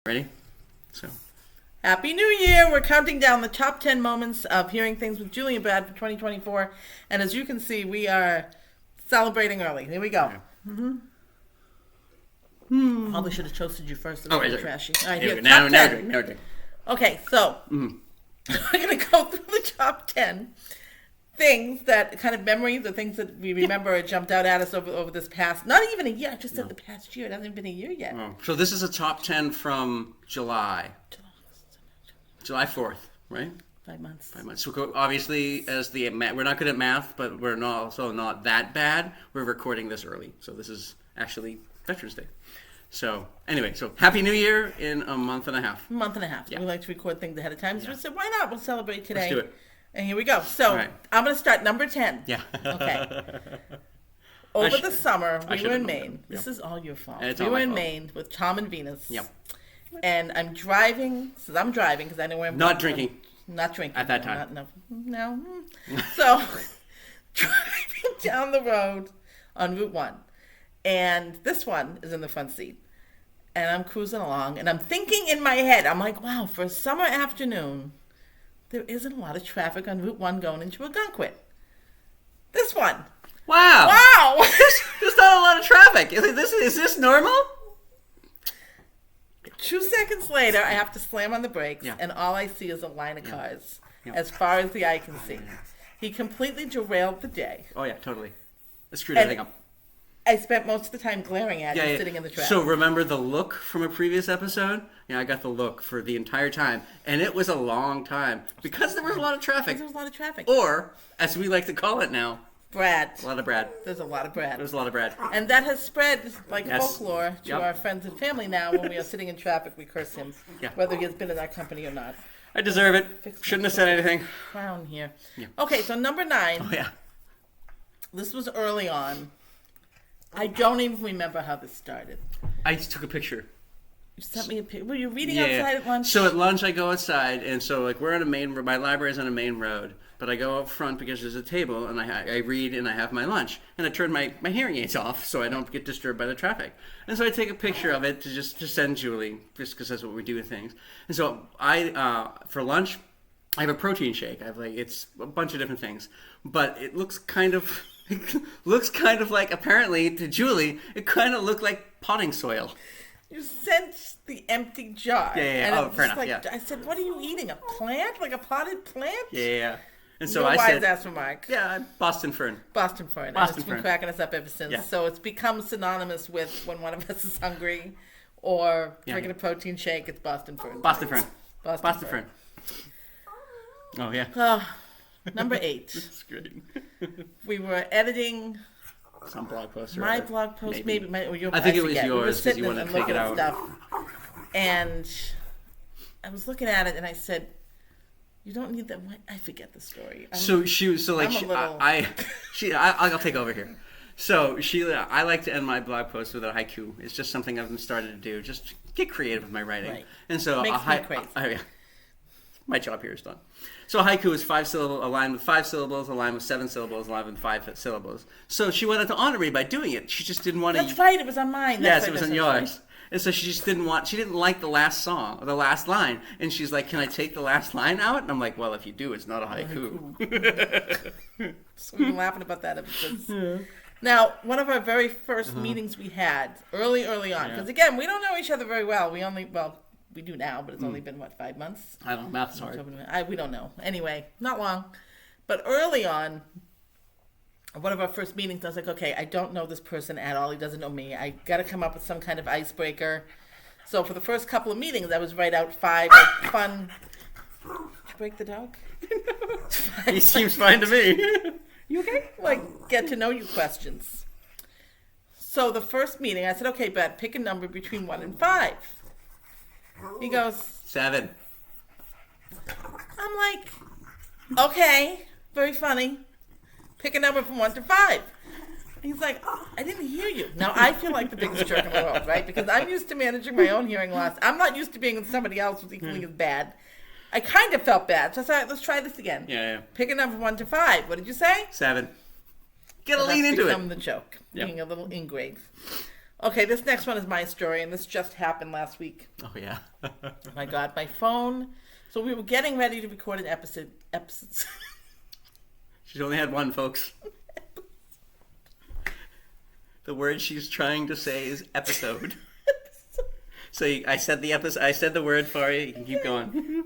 Ready? So. Happy New Year! We're counting down the top 10 moments of Hearing Things with Julie and Brad for 2024. And as you can see, we are celebrating early. Here we go. Probably should have toasted you first. It was really trashy. All right, here, now top 10. drink. Okay, so we're going to go through the top 10 things that kind of memories or things that we remember or jumped out at us over this past, not even a year. I just said the past year. It hasn't even been a year yet. Oh. So this is a top 10 from July 4th, right? 5 months. 5 months. So obviously, we're not good at math, but we're also not that bad. We're recording this early, so this is actually Veterans Day. So anyway, so Happy New Year in a month and a half. Yeah. We like to record things ahead of time, so we said, why not? We'll celebrate today. Let's do it. And here we go. So I'm going to start number 10. Yeah. Okay. Over the summer, we were in Maine. This is all your fault. We were in Maine with Tom and Venus. Yep. And I'm driving because I know where I'm not drinking. Not drinking. At that time. No. So, driving down the road on Route 1. And this one is in the front seat. And I'm cruising along. And I'm thinking in my head, I'm like, wow, for a summer afternoon, there isn't a lot of traffic on Route 1 going into Algonquin. This one. Wow. There's not a lot of traffic. Is this normal? 2 seconds later, I have to slam on the brakes, and all I see is a line of cars, as far as the eye can see. He completely derailed the day. Oh, yeah, totally. It screwed everything up. I spent most of the time glaring at him, sitting in the traffic. So remember the look from a previous episode? Yeah, I got the look for the entire time, and it was a long time, because there was a lot of traffic. Or, as we like to call it now, Brad. A lot of Brad. There's a lot of Brad. And that has spread like folklore to our friends and family now. When we are sitting in traffic, we curse him, whether he has been in our company or not. I deserve it. Shouldn't have said anything. Crown here. Yeah. Okay, so number 9. Oh, yeah. This was early on. I don't even remember how this started. I just took a picture. You sent me a picture. Were you reading outside at lunch? So at lunch, I go outside, and so we're on a main road. My library's on a main road. But I go up front because there's a table, and I read, and I have my lunch. And I turn my hearing aids off so I don't get disturbed by the traffic. And so I take a picture of it to send Julie, just because that's what we do with things. And so for lunch, I have a protein shake. It's a bunch of different things. But it looks kind of like, apparently, to Julie, it kind of looked like potting soil. You sent the empty jar. Yeah. And fair enough, I said, what are you eating? A plant? Like a potted plant? Yeah. And so no I said, ass remark. Yeah, Boston fern. And it's been cracking us up ever since. Yeah. So it's become synonymous with when one of us is hungry or drinking a protein shake, it's Boston fern. Boston fern. Oh, yeah. Number 8. That's great. We were editing some blog post. My blog post, maybe yours. I think it was yours because you wanted to take it out. Stuff. And I was looking at it and I said, you don't need that. I forget the story. I'll take over here. So I like to end my blog post with a haiku. It's just something I've started to do. Just get creative with my writing. Right. And so makes me crazy. My job here is done. So a haiku is 5 syllables, a line with 5 syllables, a line with 7 syllables, a line with 5 syllables. So she wanted to honor me by doing it. She just didn't want to. That's right. It was on mine. Yes, it was on yours. And so she just she didn't like the last line. And she's like, can I take the last line out? And I'm like, well, if you do, it's not a haiku. So we've been laughing about that ever since. Yeah. Now, one of our very first meetings we had, early on, because again, we don't know each other very well. We do now, but it's only been, 5 months? I don't know. Math's hard. We don't know. Anyway, not long. But early on, one of our first meetings, I was like, okay, I don't know this person at all. He doesn't know me. I got to come up with some kind of icebreaker. So for the first couple of meetings, I was write out 5 fun... Did you break the dog? He seems fine to me. You okay? Get to know you questions. So the first meeting, I said, okay, Brad, pick a number between 1 and 5. He goes... 7. I'm like, okay, very funny. Pick a number from 1 to 5. He's like, I didn't hear you. Now, I feel like the biggest jerk in the world, right? Because I'm used to managing my own hearing loss. I'm not used to being with somebody else who's equally as bad. I kind of felt bad. So I said, let's try this again. Yeah. Pick a number from 1 to 5. What did you say? 7. Get a lean into it. Become the joke. Being a little ingrate. Okay, this next one is my story, and this just happened last week. Oh, yeah. Oh my God, my phone. So we were getting ready to record an episode. She's only had one, folks. The word she's trying to say is episode. So I said the episode. I said the word for you. You can keep going.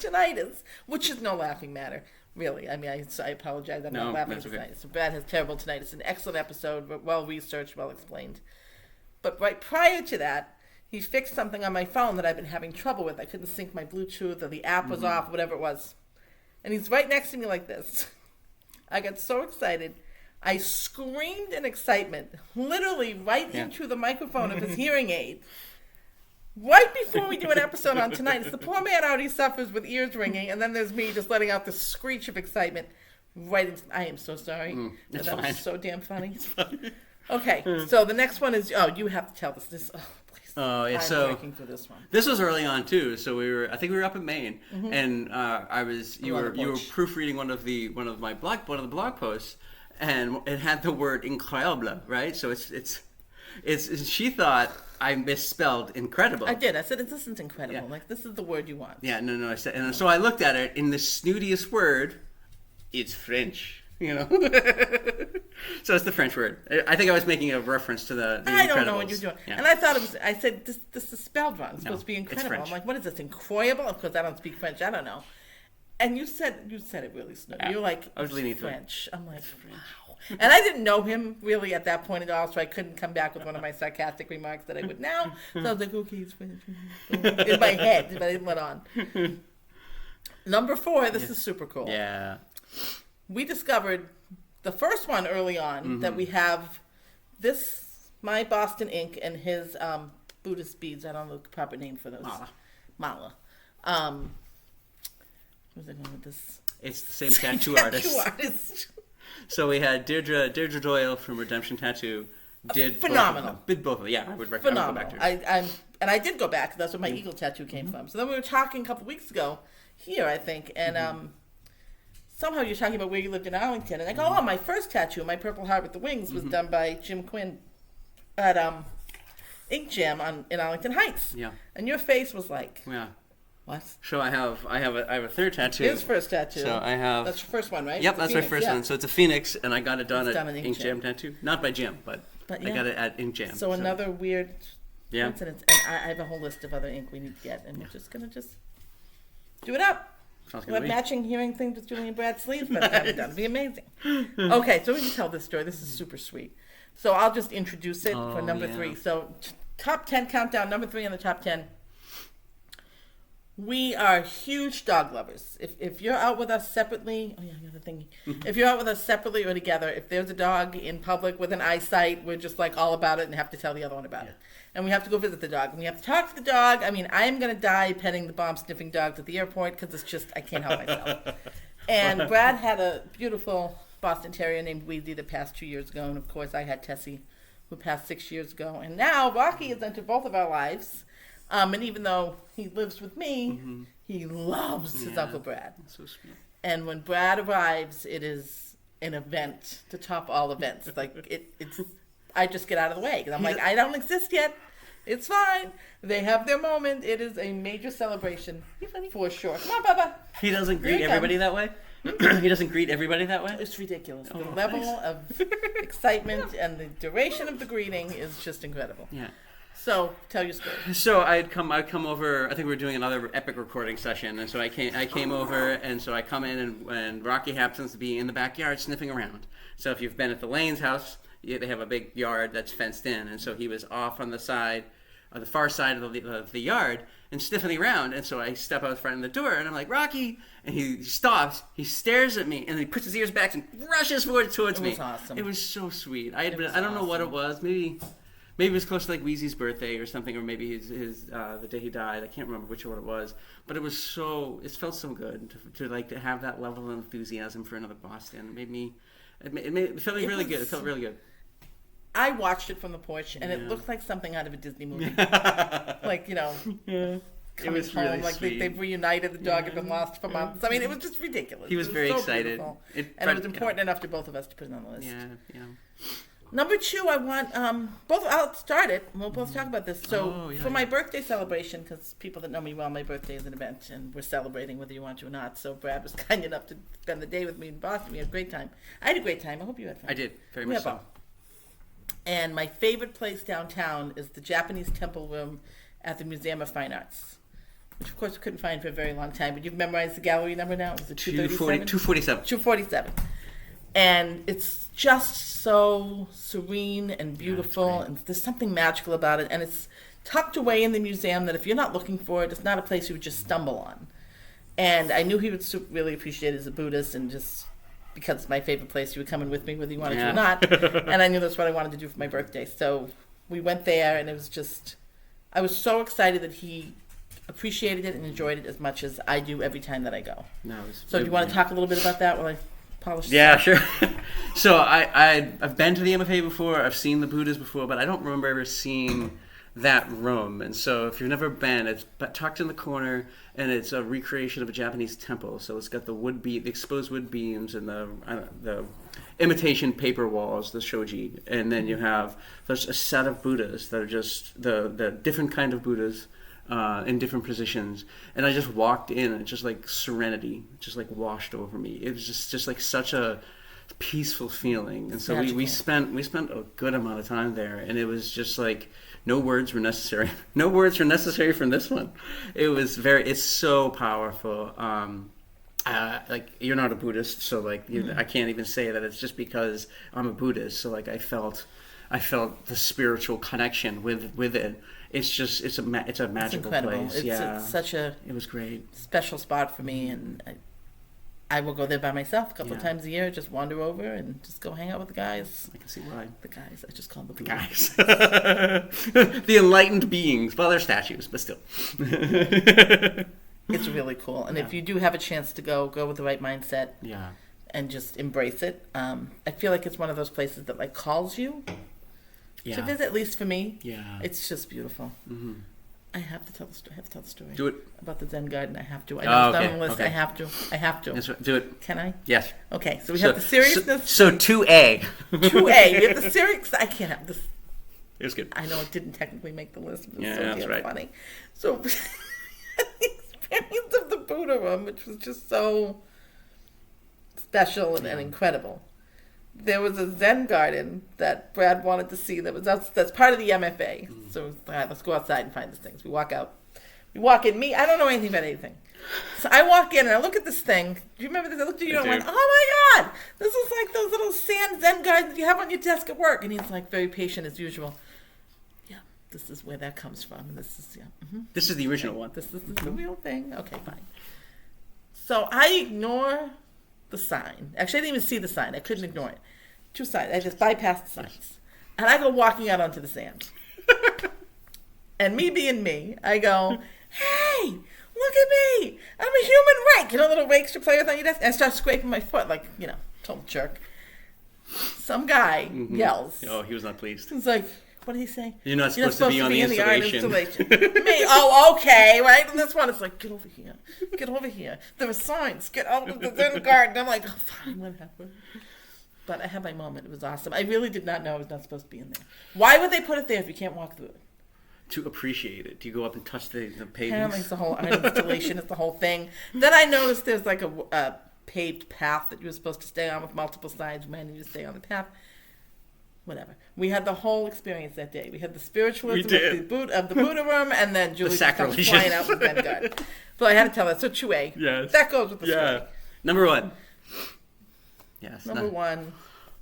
Tinnitus, which is no laughing matter, really. I mean, I apologize. I'm not laughing at okay. tinnitus. So Brad has terrible tinnitus. An excellent episode, well researched, well explained. But right prior to that, he fixed something on my phone that I've been having trouble with. I couldn't sync my Bluetooth, or the app was off, whatever it was. And he's right next to me like this. I got so excited. I screamed in excitement, literally right into the microphone of his hearing aid. Right before we do an episode on tinnitus, the poor man already suffers with ears ringing, and then there's me just letting out this screech of excitement. I am so sorry. It's that fine. was so damn funny. Okay, so the next one is, you have to tell this. Please. Oh, yeah. I'm breaking through this one. This was early on too. So I think we were up in Maine, and you were proofreading one of the blog posts, and it had the word incroyable, right? So it's she thought I misspelled incredible. I did. I said, this isn't incredible. Yeah. Like, this is the word you want. Yeah, no. I said, and so I looked at it in the snootiest word. It's French, you know. So it's the French word. I think I was making a reference to the I Incredibles. don't know what you're doing. Yeah. And I thought it was. I said, this is spelled wrong. It's supposed to be incredible. I'm like, what is this? Incroyable? Of course, I don't speak French. I don't know. And you said it really snooty. You're like, I was leaning French. I'm like, wow. And I didn't know him really at that point at all, so I couldn't come back with one of my sarcastic remarks that I would now. So I was like, okay, it's French. In my head, but I didn't let on. Number 4, this is super cool. Yeah. We discovered the first one early on that we have my Boston ink and his Buddhist beads. I don't know the proper name for those. Mala. What's it going with this? It's the same tattoo artist. So we had Deirdre Doyle from Redemption Tattoo. Did phenomenal. Did both of them. Yeah, I would recommend. Phenomenal. I did go back. That's where my eagle tattoo came from. So then we were talking a couple weeks ago here, I think, and somehow you're talking about where you lived in Arlington, and I go, my first tattoo, my Purple Heart with the Wings, was done by Jim Quinn at Ink Jam in Arlington Heights. Yeah. And your face was like, yeah. What? So I have a third tattoo. His first tattoo. So I have. That's your first one, right? Yep, that's my first one. So it's a phoenix, and I got it done at Ink Jam Tattoo. Not by Jim, but I got it at Ink Jam. So another weird Yeah. coincidence. And I have a whole list of other ink we need to get, and we're just going to do it up. We'll have matching hearing things with Julie and Brad's sleeves by the time we're done. It'd be amazing. Okay, so we can tell this story. This is super sweet. So I'll just introduce it for number 3. So top 10 countdown, number 3 on the top 10. We are huge dog lovers. If you're out with us separately, the thing. If you're out with us separately or together, if there's a dog in public with an eyesight, we're just like all about it and have to tell the other one about it. And we have to go visit the dog. And we have to talk to the dog. I mean, I am going to die petting the bomb-sniffing dogs at the airport because it's just, I can't help myself. And Brad had a beautiful Boston Terrier named Weezy that passed 2 years ago. And, of course, I had Tessie, who passed 6 years ago. And now Rocky has entered both of our lives. And even though he lives with me, he loves his Uncle Brad. That's so sweet. And when Brad arrives, it is an event to top all events. Like, it's... I just get out of the way because I'm like, I don't exist yet. It's fine. They have their moment. It is a major celebration for sure. Come on, Bubba. He doesn't greet everybody that way? He doesn't greet everybody that way? It's ridiculous. The level of excitement and the duration of the greeting is just incredible. Yeah. So, tell your story. So I'd come over. I think we were doing another epic recording session, and so I came over, and so I come in, and Rocky happens to be in the backyard sniffing around. So if you've been at the Lane's house, they have a big yard that's fenced in, and so he was off on the far side of the yard and sniffing around, and so I step out front of the door, and I'm like, Rocky, and he stops, he stares at me, and he puts his ears back and rushes forward towards me. It was awesome. It was so sweet. I don't know what it was. Maybe it was close to like Wheezy's birthday or something, or maybe his the day he died. I can't remember which one it was, but it felt so good to have that level of enthusiasm for another Boston. It felt really good. It felt really good. I watched it from the porch, and it looked like something out of a Disney movie. Like, Yeah. coming was home. really Like sweet. they've reunited. The dog had been lost for months. I mean, it was just ridiculous. He was very so excited. beautiful. It was important enough to both of us to put it on the list. Yeah. Number 2, I want both. I'll start it. We'll both talk about this. So for my birthday celebration, because people that know me well, my birthday is an event, and we're celebrating whether you want to or not. So Brad was kind enough to spend the day with me in Boston. We had a great time. I had a great time. I hope you had fun. I did very much so. And my favorite place downtown is the Japanese Temple Room at the Museum of Fine Arts, which of course we couldn't find for a very long time. But you've memorized the gallery number now? Is it 237? 247. 247. And it's just so serene and beautiful, and there's something magical about it. And it's tucked away in the museum that if you're not looking for it, it's not a place you would just stumble on. And I knew he would really appreciate it as a Buddhist, and just because it's my favorite place, you were coming with me whether you wanted to or not. And I knew that's what I wanted to do for my birthday. So we went there, and it was just, I was so excited that he appreciated it and enjoyed it as much as I do every time that I go. So do you want to talk a little bit about that while I polish this Yeah, off? sure. So I've been to the MFA before. I've seen the Buddhas before, but I don't remember ever seeing that room. And so if you've never been, it's tucked in the corner, and it's a recreation of a Japanese temple. So it's got the exposed wood beams and the imitation paper walls, the shoji, and then you have there's a set of Buddhas that are just the different kind of Buddhas in different positions. And I just walked in, and just like serenity just like washed over me. It was just like such a peaceful feeling. And so we spent a good amount of time there, and it was just like no words were necessary. No words were necessary from this one. It's so powerful. Like, you're not a Buddhist, so like I can't even say that it's just because I'm a Buddhist. So like I felt the spiritual connection with it. It's a magical place. It's such a it was great, special spot for me, and I will go there by myself a couple of times a year, just wander over and just go hang out with the guys. I can see why. The guys, I just call them the guys. The enlightened beings. Well, they're statues, but still. It's really cool, and if you do have a chance to go with the right mindset. Yeah. And just embrace it. I feel like it's one of those places that like calls you to visit, at least for me. Yeah. It's just beautiful. Mm-hmm. I have to tell the story. Do it. About the Zen garden. I have to. I know it's not on the list. Okay. I have to. That's right. Do it. Can I? Yes. Okay, so we have the seriousness. So 2A. 2A. We have the serious. I can't have this. It was good. I know it didn't technically make the list, but it's that's right. Funny. So the experience of the Buddha room, which was just so special and incredible. There was a Zen garden that Brad wanted to see that's part of the MFA. So all right, let's go outside and find these things. We walk out. We walk in. I don't know anything about anything. So I walk in and I look at this thing. Do you remember this? I looked at you and I went, oh my God, this is like those little sand Zen gardens you have on your desk at work. And he's like very patient as usual. Yeah, this is where that comes from. And this is, This is the original one. This is the real thing. Okay, fine. So I ignore the sign. Actually, I didn't even see the sign. I couldn't ignore it. 2 signs. I just bypassed the signs. And I go walking out onto the sand. And me being me, I go, hey, look at me. I'm a human rake. You know, little rakes to play with on your desk. And I start scraping my foot like, total jerk. Some guy yells. Oh, he was not pleased. He's like, what did he say? You're not supposed to be on the installation. Me, oh, okay, right? And this one is like, get over here. Get over here. There are signs. Get out of the Zen garden. I'm like, oh, fine, whatever. But I had my moment. It was awesome. I really did not know I was not supposed to be in there. Why would they put it there if you can't walk through it? To appreciate it. Do you go up and touch the pavements? Apparently it's the whole art installation. It's the whole thing. Then I noticed there's like a paved path that you were supposed to stay on with multiple signs. Man, you just stay on the path. Whatever. We had the whole experience that day. We had the spiritualism of the Buddha room, and then Julie comes flying out with Zen garden. So I had to tell that. So 2A. Yes. That goes with the story. Number 1. Yes. Number 1.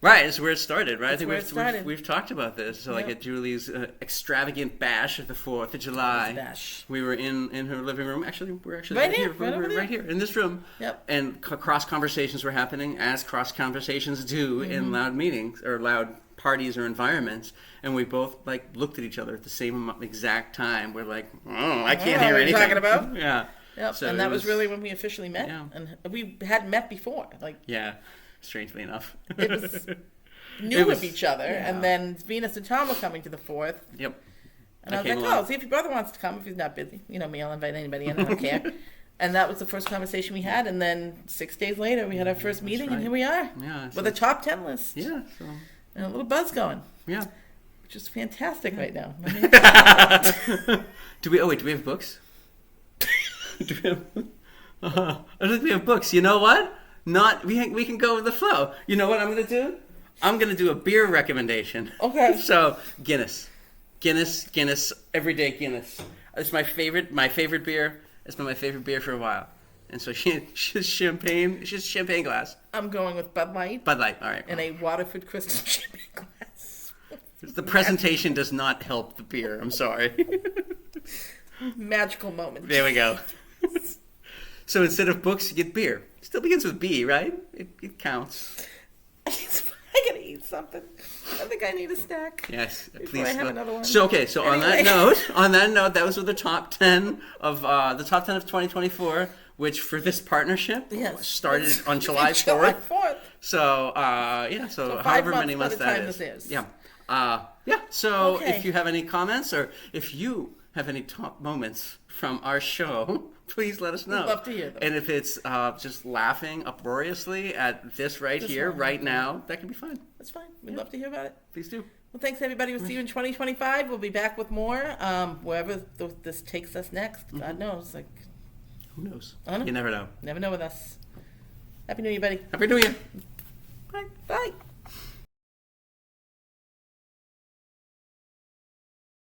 Right, it's where it started, right? That's I think we've talked about this. So, like at Julie's extravagant bash at the 4th of July, we were in her living room. Actually, we're right here. Right here in this room. Yep. And cross conversations were happening, as cross conversations do in loud meetings or loud parties or environments. And we both like looked at each other at the same exact time. We're like, oh, I can't hear anything. What are you talking about? Yeah. Yep. So and that was really when we officially met. Yeah. And we hadn't met before. Strangely enough. It was of each other. Yeah. And then Venus and Tom were coming to the 4th. Yep. And I was like, oh, see if your brother wants to come if he's not busy. You know me, I'll invite anybody in, I don't care. And that was the first conversation we had. And then 6 days later, we had our first meeting, and here we are. Yeah. With a top 10 list. Yeah. So. And a little buzz going. Yeah. Which is fantastic right now. Do we have books? Do we have, I don't think we have books. You know what? We can go with the flow. You know what I'm going to do? I'm going to do a beer recommendation. Okay. So, Guinness, everyday Guinness. It's my favorite beer. It's been my favorite beer for a while. And so she's champagne glass. I'm going with Bud Light. All right. And a Waterford crystal champagne glass. The presentation does not help the beer. I'm sorry. Magical moment. There we go. So instead of books, you get beer. Still begins with B, right? It counts. I gotta eat something. I think I need a snack. Yes, please. I have another one. So anyway. on that note, that was with the top 10 of 2024, which for this partnership started on July 4th. So so however many months that is. Yeah. So if you have any comments or if you have any top moments from our show, please let us know. We'd love to hear them. And if it's just laughing uproariously at this here, right now, that can be fun. That's fine. We'd love to hear about it. Please do. Well, thanks, everybody. We'll see you in 2025. We'll be back with more. Wherever this takes us next, God knows. Who knows? I don't know. You never know. Never know with us. Happy New Year, buddy. Happy New Year. Bye. Bye.